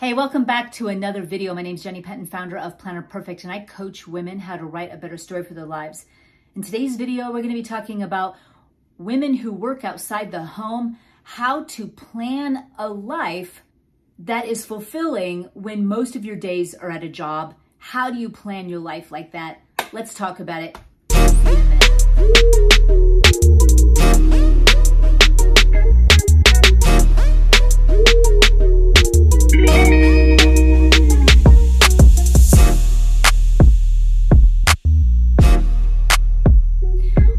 Hey, welcome back to another video. My name is Jenny Penton, founder of Planner Perfect, and I coach women how to write a better story for their lives. In today's video, we're going to be talking about women who work outside the home, how to plan a life that is fulfilling when most of your days are at a job. How do you plan your life like that? Let's talk about it. See you in a minute.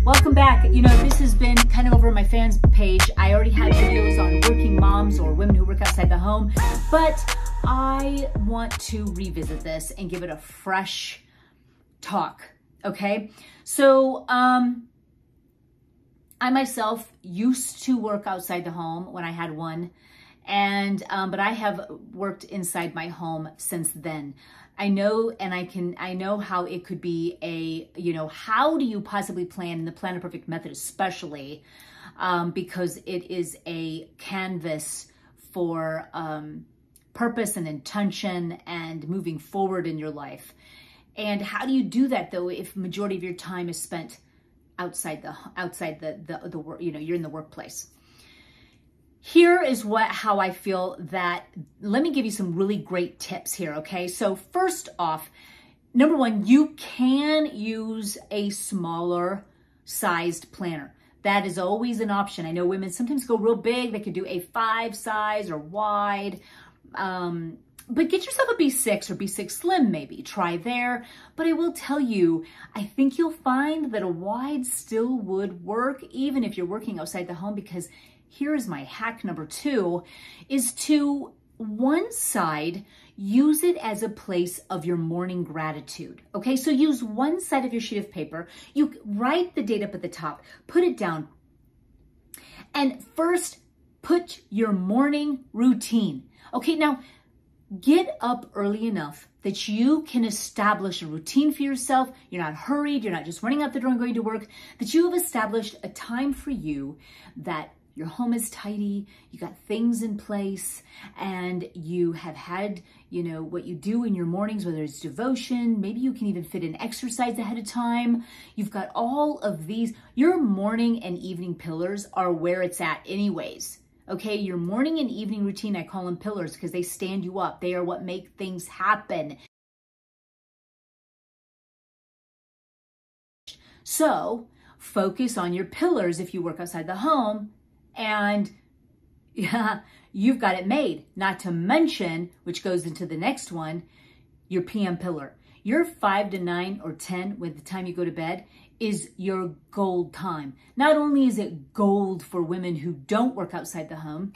Welcome back. You know, this has been kind of over my fans page. I already had videos on working moms or women who work outside the home, but I want to revisit this and give it a fresh talk. Okay. So, I myself used to work outside the home when I had one, and, but I have worked inside my home since then. I know, and I know how it could be how do you possibly plan in the Planner Perfect method, especially, because it is a canvas for, purpose and intention and moving forward in your life. And how do you do that though, if majority of your time is spent outside the work, you're in the workplace? Here is how I feel that, let me give you some really great tips here, okay? So first off, number one, you can use a smaller sized planner. That is always an option. I know women sometimes go real big. They could do a 5 size or wide, but get yourself a B6 or B6 Slim maybe. Try there. But I will tell you, I think you'll find that a wide still would work even if you're working outside the home, because here is my hack number 2, is to one side, use it as a place of your morning gratitude. Okay, so use one side of your sheet of paper. You write the date up at the top, put it down, and first put your morning routine. Okay, now get up early enough that you can establish a routine for yourself. You're not hurried, you're not just running out the door and going to work, that you have established a time for you that your home is tidy, you got things in place, and you have had, what you do in your mornings, whether it's devotion, maybe you can even fit in exercise ahead of time. You've got all of these. Your morning and evening pillars are where it's at anyways. Okay, your morning and evening routine, I call them pillars because they stand you up. They are what make things happen. So focus on your pillars if you work outside the home, and yeah, you've got it made. Not to mention, which goes into the next one, your PM pillar. Your 5 to 9 or 10, with the time you go to bed, is your gold time. Not only is it gold for women who don't work outside the home,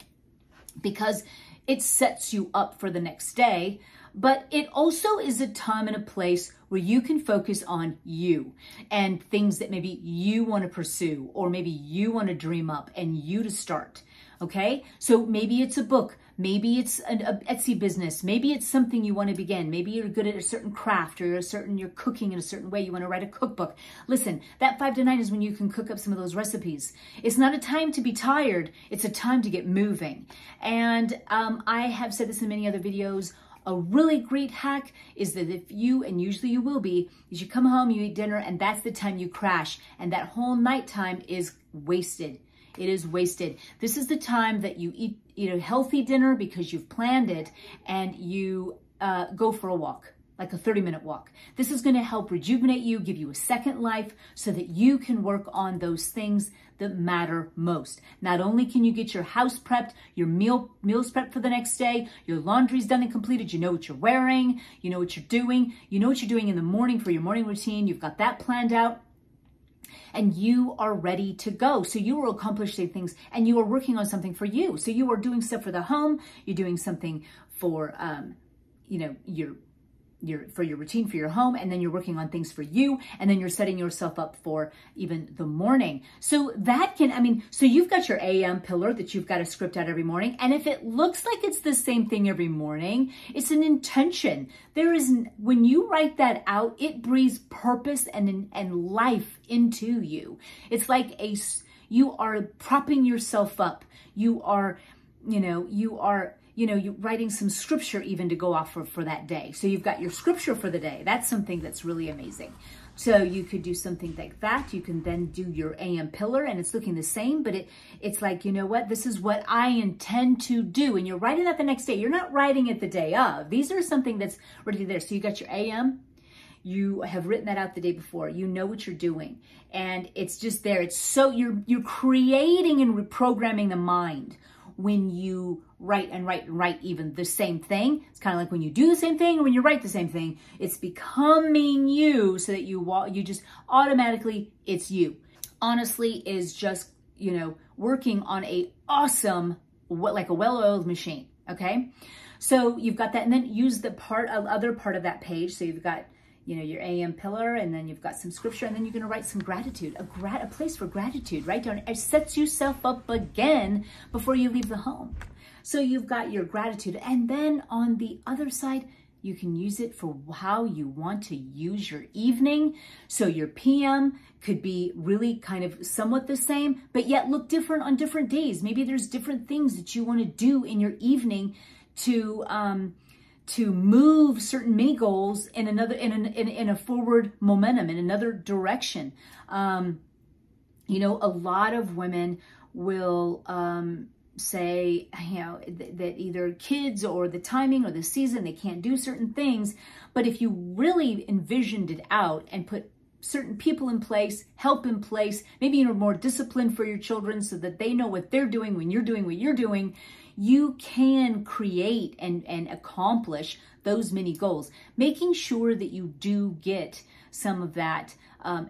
because it sets you up for the next day, but it also is a time and a place where you can focus on you and things that maybe you want to pursue, or maybe you want to dream up and you to start. Okay, so maybe it's a book, maybe it's an Etsy business, maybe it's something you want to begin, maybe you're good at a certain craft, or you're cooking in a certain way, you want to write a cookbook. Listen, that 5 to 9 is when you can cook up some of those recipes. It's not a time to be tired, it's a time to get moving. And I have said this in many other videos. A really great hack is that if you, and usually you will be, is you come home, you eat dinner, and that's the time you crash, and that whole nighttime is wasted. It is wasted. This is the time that you eat a healthy dinner because you've planned it, and you go for a walk, like a 30-minute walk. This is going to help rejuvenate you, give you a second life so that you can work on those things that matter most. Not only can you get your house prepped, your meals prepped for the next day, your laundry's done and completed, you know what you're wearing, you know what you're doing, you know what you're doing in the morning for your morning routine, you've got that planned out, and you are ready to go. So you are accomplishing things, and you are working on something for you. So you are doing stuff for the home, you're doing something for, for your routine for your home, and then you're working on things for you, and then you're setting yourself up for even the morning. So that can, so you've got your AM pillar that you've got to script out every morning. And if it looks like it's the same thing every morning, it's an intention. When you write that out, it breathes purpose and life into you. It's like you are propping yourself up. You are you writing some scripture even to go off for that day. So you've got your scripture for the day. That's something that's really amazing. So you could do something like that. You can then do your AM pillar, and it's looking the same, but it's like, you know what, this is what I intend to do. And you're writing that the next day. You're not writing it the day of. These are something that's already there. So you got your AM. You have written that out the day before. You know what you're doing, and it's just there. It's so you're creating and reprogramming the mind when you write and write and write even the same thing. It's kind of like when you do the same thing or when you write the same thing. It's becoming you, so that you just automatically, it's you. Honestly, is just working on a awesome, like a well-oiled machine. Okay, so you've got that, and then use the other part of that page. So you've got your AM pillar, and then you've got some scripture, and then you're going to write some gratitude, a place for gratitude. Write down, it sets yourself up again before you leave the home. So you've got your gratitude, and then on the other side, you can use it for how you want to use your evening. So your PM could be really kind of somewhat the same, but yet look different on different days. Maybe there's different things that you want to do in your evening to move certain mini goals in a forward momentum, in another direction. A lot of women will say, that either kids or the timing or the season, they can't do certain things. But if you really envisioned it out and put certain people in place, help in place, maybe you're more disciplined for your children so that they know what they're doing when you're doing what you're doing, you can create and accomplish those mini goals. Making sure that you do get some of that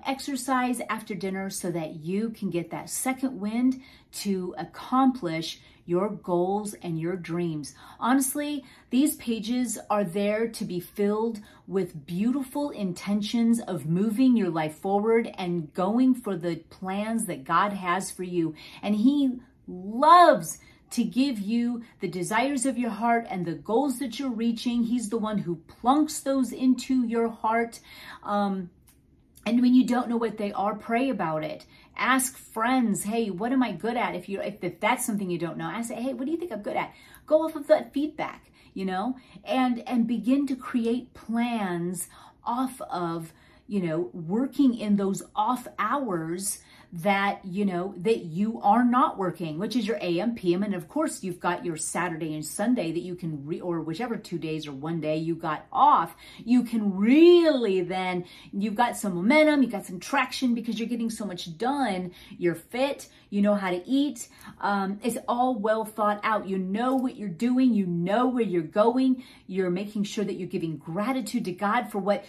exercise after dinner so that you can get that second wind to accomplish your goals and your dreams. Honestly, these pages are there to be filled with beautiful intentions of moving your life forward and going for the plans that God has for you. And He loves to give you the desires of your heart and the goals that you're reaching. He's the one who plunks those into your heart. And when you don't know what they are, pray about it. Ask friends, hey, what am I good at? If that's something you don't know, ask, hey, what do you think I'm good at? Go off of that feedback, and begin to create plans off of, working in those off hours that you are not working, which is your AM, PM, and of course you've got your Saturday and Sunday that you can or whichever 2 days or 1 day you got off, you can really then, you've got some momentum, you got some traction because you're getting so much done, you're fit, you know how to eat, it's all well thought out, you know what you're doing, you know where you're going, you're making sure that you're giving gratitude to God for what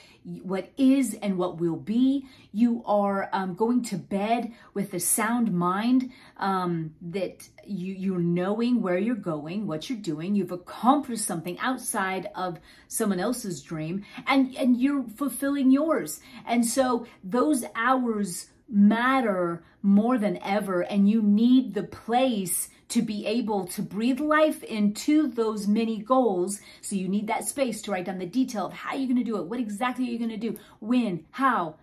is and what will be. You are going to bed with a sound mind, that you're knowing where you're going, what you're doing. You've accomplished something outside of someone else's dream, and you're fulfilling yours. And so those hours matter more than ever, and you need the place to be able to breathe life into those mini goals. So you need that space to write down the detail of how you're going to do it. What exactly are you going to do? When? How?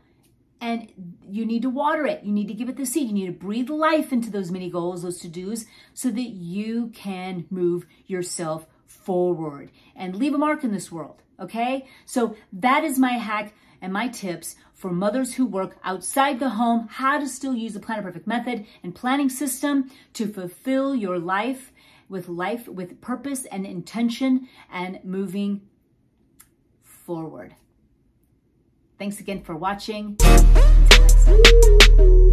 And you need to water it. You need to give it the seed. You need to breathe life into those mini goals, those to-dos, so that you can move yourself forward and leave a mark in this world. Okay? So that is my hack and my tips for mothers who work outside the home, how to still use the Plan a Perfect method and planning system to fulfill your life with purpose and intention and moving forward. Thanks again for watching. Until next time.